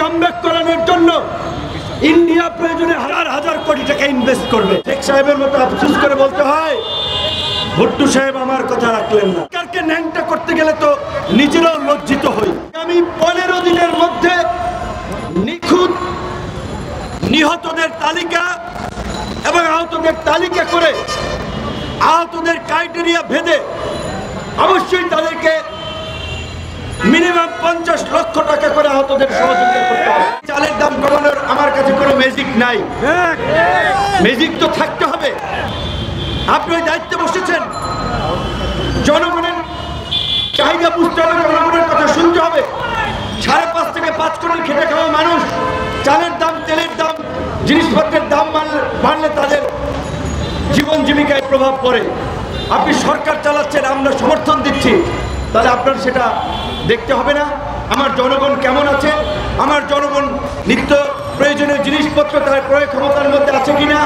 Comeback করানোর জন্য India প্রয়োজনে হাজার হাজার কোটি টাকা ইনভেস্ট করবে। শেখ সাহেবের মতো আফসোস করে বলতে হয়, ভুট্টু সাহেব আমার কথা রাখলেন না। সরকারকে ন্যাংটা করতে গেলে তো নিজেরাও লজ্জিত হই। আমি 15 দিনের মধ্যে নিখুঁত নিহতদের তালিকা এবং আহতদের তালিকা করে আহতদের ক্রাইটেরিয়া ভেদে অবশ্যই তাদেরকে মিনিমাম 50 লক্ষ টাকা করে আহতদের সহযোগিতা করতে হবে। চালের দাম কমানোর আমার কাছে কোনো ম্যাজিক নাই, ম্যাজিক তো থাকতে হবে। আপনি ওই দায়িত্বে বসেছেন, জনগণের চাহিদা বুঝতে হবে, জনগণের কথা শুনতে হবে। 5.5 থেকে 5 কোটি খেটে খাওয়া মানুষ, চালের দাম, তেলের দাম, জিনিসপত্রের দাম বাড়লে তাদের জীবন জীবিকায় প্রভাব পড়ে। আপনি সরকার চালাচ্ছেন, আমরা সমর্থন দিচ্ছি, তাহলে আপনার সেটা দেখতে হবে না আমার জনগণ কেমন আছে, আমার জনগণ নিত্য প্রয়োজনীয় জিনিসপত্র তার ক্রয় ক্ষমতার মধ্যে আছে কিনা।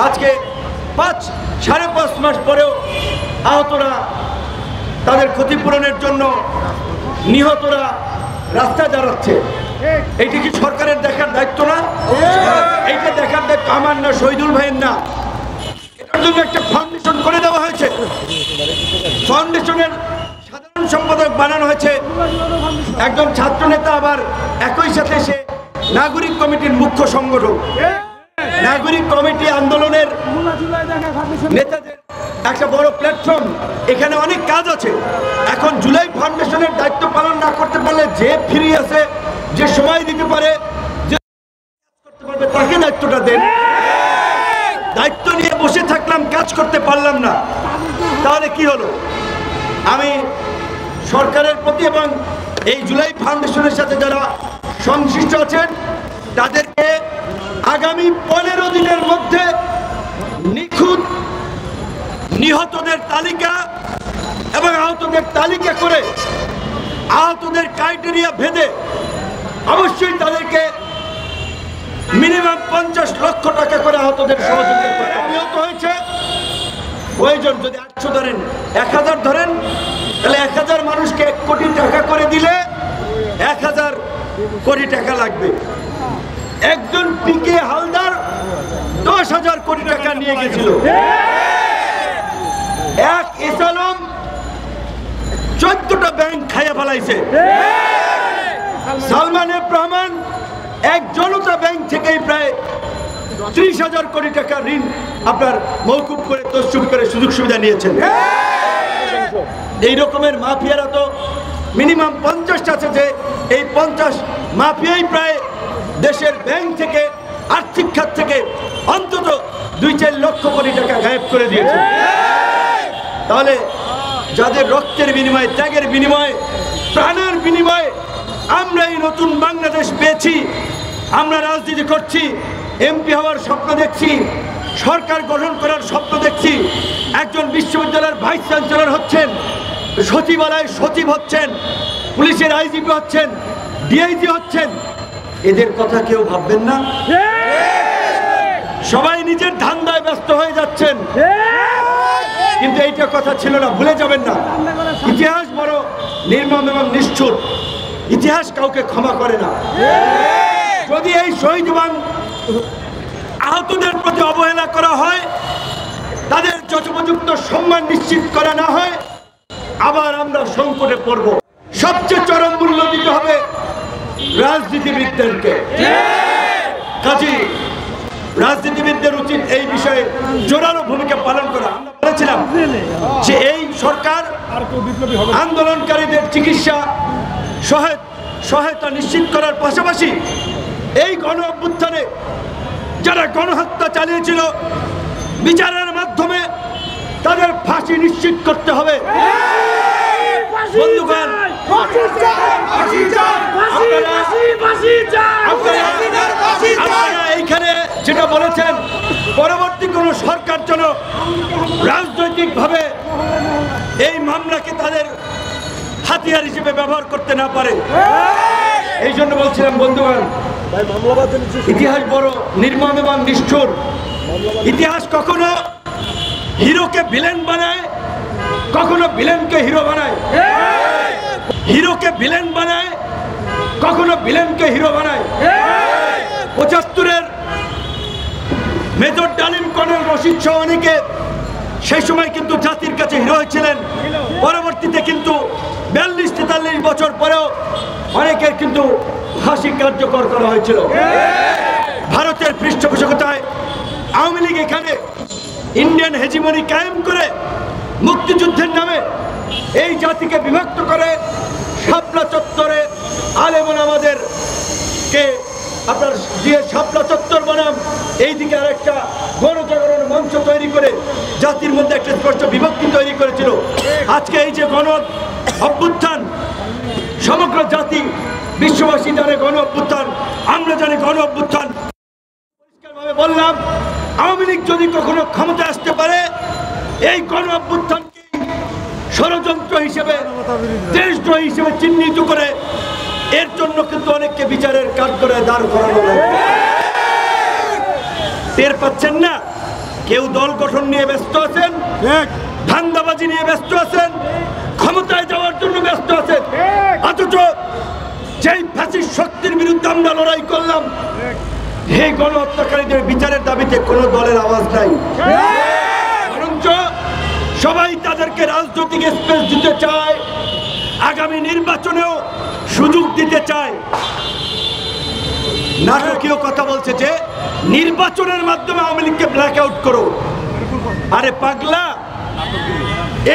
আজকে 5.5 মাস পরেও আহতরা তাদের ক্ষতিপূরণের জন্য নিহতরা রাস্তায় দাঁড়াচ্ছে। এইটা কি সরকারের দেখার দায়িত্ব না? এইটা দেখার দায়িত্ব আমার না, শহীদুল ভাইয়ের না। এটার জন্য একটা ফাউন্ডেশন করে দেওয়া হয়েছে, ফাউন্ডেশনের সাধারণ সম্পাদক বানানো হয়েছে একজন ছাত্র নেতা, আবার একই সাথে সে নাগরিক কমিটির মুখ্য সংগঠক। নাগরিক কমিটি আন্দোলনের নেতাদের একটা বড় প্ল্যাটফর্ম, এখানে অনেক কাজ আছে। এখন জুলাই ফাউন্ডেশনের দায়িত্ব পালন না করতে পারলে যে ফ্রি আছে, যে সময় দিতে পারে, যে করতে পারবে, তাকে দায়িত্বটা দেন। দায়িত্ব নিয়ে বসে থাকলাম, কাজ করতে পারলাম না, তাহলে কি হলো? আমি সরকারের প্রতি এবং এই জুলাই ফাউন্ডেশনের সাথে যারা সংশ্লিষ্ট আছেন তাদেরকে আগামী 15 দিনের মধ্যে নিখুঁত নিহতদের তালিকা এবং আহতদের তালিকা করে আহতদের ক্রাইটেরিয়া ভেদে অবশ্যই তাদেরকে মিনিমাম 50 লক্ষ টাকা করে আহতদের সহযোগিতা করতে হবে। নিহত হয়েছে প্রয়োজন, যদি 800 ধরেন, 1000 ধরেন, তাহলে 1000 মানুষকে 1 কোটি টাকা করে দিলে 1000 কোটি টাকা লাগবে। একজন পিকে হালদার 10,000 কোটি টাকা নিয়ে গেছিল। এক এসালম 14টা ব্যাংক খাইয়া ফেলাইছে। সালমান এফ রহমান এক জনতা ব্যাংক থেকেই প্রায় 30,000 কোটি টাকা ঋণ আপনার মওকুফ করে, তসরুফ করে সুযোগ সুবিধা নিয়েছেন। এই রকমের মাফিয়ারা তো মিনিমাম 50টা আছে, যে এই 50 মাফিয়াই প্রায় দেশের ব্যাংক থেকে, আর্থিক খাত থেকে অন্তত 2-4 লক্ষ কোটি টাকা গায়েব করে দিয়েছে। তাহলে যাদের রক্তের বিনিময়ে, ত্যাগের বিনিময়ে, প্রাণের বিনিময়ে আমরা এই নতুন বাংলাদেশ পেয়েছি, আমরা রাজনীতি করছি, এমপি হওয়ার স্বপ্ন দেখছি, সরকার গঠন করার স্বপ্ন দেখছি, একজন বিশ্ববিদ্যালয়ের ভাইস চ্যান্সেলর হচ্ছেন, সচিবালয়ের সচিব হচ্ছেন, পুলিশের আইজিপি হচ্ছেন, ডিআইজি হচ্ছেন, এদের কথা কেউ ভাববেন না? সবাই নিজের ধান্দায় ব্যস্ত হয়ে যাচ্ছেন, কিন্তু এইটা কথা ছিল না, ভুলে যাবেন না। ইতিহাস বড় নির্মম এবং নিষ্ঠুর, ইতিহাস কাউকে ক্ষমা করে না। যদি এই শহীদ এবং আহতদের প্রতি অবহেলা করা হয়, তাদের যথোপযুক্ত সম্মান নিশ্চিত করা না হয়, আবার আমরা সংকটে পড়ব। সবচেয়ে চরম মূল্য দিতে হবে রাজনীতিবিদদেরকে। কাজী রাজনীতিবিদদের উচিত এই বিষয়ে জোরালো ভূমিকা পালন করা। আমরা বলেছিলাম যে এই সরকার আন্দোলনকারীদের চিকিৎসা সহায়তা নিশ্চিত করার পাশাপাশি এই গণ অভ্যুত্থানে যারা গণহত্যা চালিয়েছিল, বিচারের মাধ্যমে তাদের ফাঁসি নিশ্চিত করতে হবে। বন্ধুগণ, আপনারা এইখানে যেটা বলেছেন, পরবর্তী কোন সরকার যেন রাজনৈতিকভাবে এই মামলাকে তাদের হাতিয়ার হিসেবে ব্যবহার করতে না পারে। এই জন্য বলছিলাম বন্ধুগণ, ইতিহাস বড় নির্মম এবং নিষ্ঠুর। ইতিহাস কখনো হিরোকে ভিলেন বানায়, কখনো ভিলেনকে হিরো বানায়। হিরোকে ভিলেন বানায়, কখনো ভিলেনকে হিরো বানায়। 75-এর মেজর ডালিম, কর্নেল রশিদ সহ অনেকে সেই সময় কিন্তু জাতির কাছে হিরো হয়েছিলেন। পরবর্তীতে কিন্তু 42-43 বছর পরেও অনেকের কিন্তু ফাঁসি কার্যকর করা হয়েছিল। ভারতের পৃষ্ঠপোষকতায় আওয়ামী লীগ এখানে ইন্ডিয়ান হেজিমনি কায়েম করে মুক্তিযুদ্ধের নামে এই জাতিকে বিভক্ত করে শাপলা চত্বরে আলেমন আমাদেরকে আপনার দিয়ে শাপলা চত্বর বনাম এইদিকে আর একটা গণজাগরণ মঞ্চ তৈরি করে জাতির মধ্যে একটা স্পষ্ট বিভক্তি তৈরি করেছিল। আজকে এই যে গণ অভ্যুত্থান, সমগ্র জাতি বিশ্ববাসী জানে গণ অভ্যুত্থান, আমরা জানি গণ অভ্যুত্থান। পরিষ্কারভাবে বললাম, আওয়ামী লীগ যদি কখনো ক্ষমতায় আসতে পারে, এই গণ অভ্যুত্থানকে ষড়যন্ত্র হিসেবে, দেশদ্রোহী হিসেবে চিহ্নিত করে এর জন্য কিন্তু অনেককে বিচারের কাঠগড়ায় দাঁড় করানো লাগবে। টের পাচ্ছেন না? কেউ দল গঠন নিয়ে ব্যস্ত আছেন, ধান্দাবাজি নিয়ে ব্যস্ত আছেন, ক্ষমতায় যাওয়ার জন্য ব্যস্ত আছেন। অথচ যেই ফ্যাসিস্ট শক্তির বিরুদ্ধে আমরা লড়াই করলাম, এই গণহত্যাকারীদের বিচারের দাবিতে কোনো দলের আওয়াজ নাই। বরঞ্চ সবাই তাদেরকে রাজনৈতিক স্পেস দিতে চায়, আগামী নির্বাচনেও সুযোগ দিতে চায়। নাটকীয় কথা বলছে যে নির্বাচনের মাধ্যমে আওয়ামী লীগকে ব্ল্যাক আউট করো। আরে পাগলা,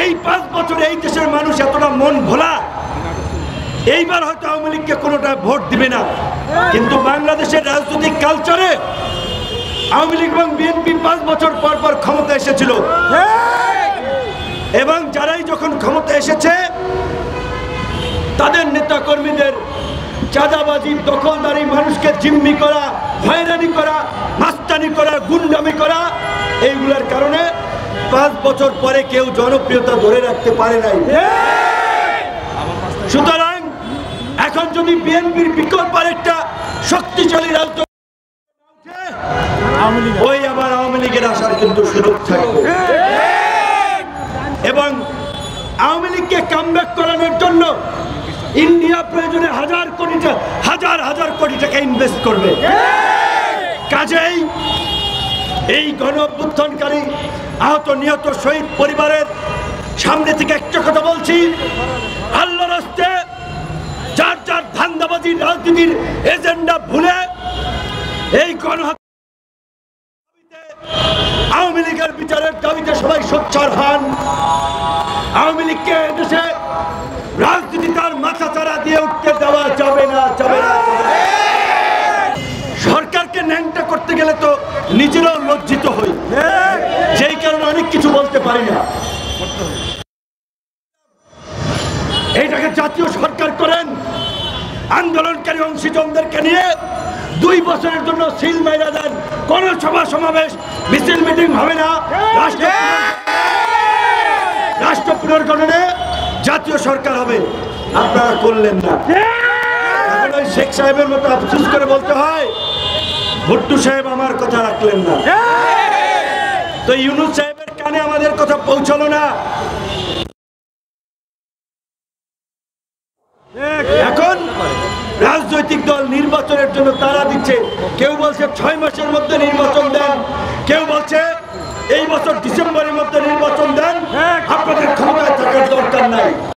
এই 5 বছরে এই দেশের মানুষ এতটা মন ভোলা, এইবার হয়তো আওয়ামী লীগকে কোনোটা ভোট দিবে না, কিন্তু বাংলাদেশের রাজনৈতিক কালচারে আওয়ামী লীগ এবং বিএনপি 5 বছর পর পর ক্ষমতা এসেছিল, এবং যারাই যখন ক্ষমতা এসেছে তাদের নেতা কর্মীদের চাঁদাবাজি, দখলদারি, মানুষকে জিম্মি করা, হয়রানি করা, মাস্তানি করা, গুন্ডামি করা, এইগুলোর কারণে 5 বছর পরে কেউ জনপ্রিয়তা ধরে রাখতে পারে নাই। সুতরাং এখন যদি বিএনপির বিকল্প একটা শক্তিশালী রাজনৈতিক ওই আবার আওয়ামী লীগের আসার কিন্তু সুযোগ থাকবে, এবং আওয়ামী লীগকে কামব্যাক করানোর জন্য ইন্ডিয়া প্রয়োজনে হাজার কোটি টাকা ইনভেস্ট করবে। কাজেই এই গণ অভ্যুত্থানকারী আহত নিহত শহীদ পরিবারের সামনে থেকে একটা কথা বলছি, আল্লাহর রাস্তে যার যার ধান্দাবাজি রাজনীতির এজেন্ডা ভুলে এই আওয়ামী লীগের বিচারের দাবিতে সবাই সোচ্চার হন। আওয়ামী লীগকে দেশে রাজনীতি তার মাথা চারা দিয়ে উঠতে দেওয়া যাবে না। সরকারকে ন্যাংটা করতে গেলে তো নিজেরাও লজ্জিত হই, যেই কারণে অনেক কিছু বলতে পারি না। এইটাকে জাতীয় সরকার করেন, আন্দোলনকারী অংশীজনদেরকে নিয়ে 2 বছরের জন্য সিল মাইরা দেন, কোন সভা সমাবেশ মিছিল মিটিং হবে না, রাষ্ট্র পুনর্গঠনে জাতীয় সরকার হবে। আপনারা করলেন না। এখন ওই শেখ সাহেবের মতো আফসোস করে বলতে হয়, ভুট্টু সাহেব আমার কথা রাখলেন না, তো ইউনূস সাহেবের কানে আমাদের কথা পৌঁছালো না। এখন রাজনৈতিক দল নির্বাচনের জন্য তারা দিচ্ছে, কেউ বলছে 6 মাসের মধ্যে নির্বাচন দেন, কেউ বলছে এই বছর ডিসেম্বরের মধ্যে নির্বাচন দেন, আপনাদের ক্ষমতায় থাকার দরকার নাই।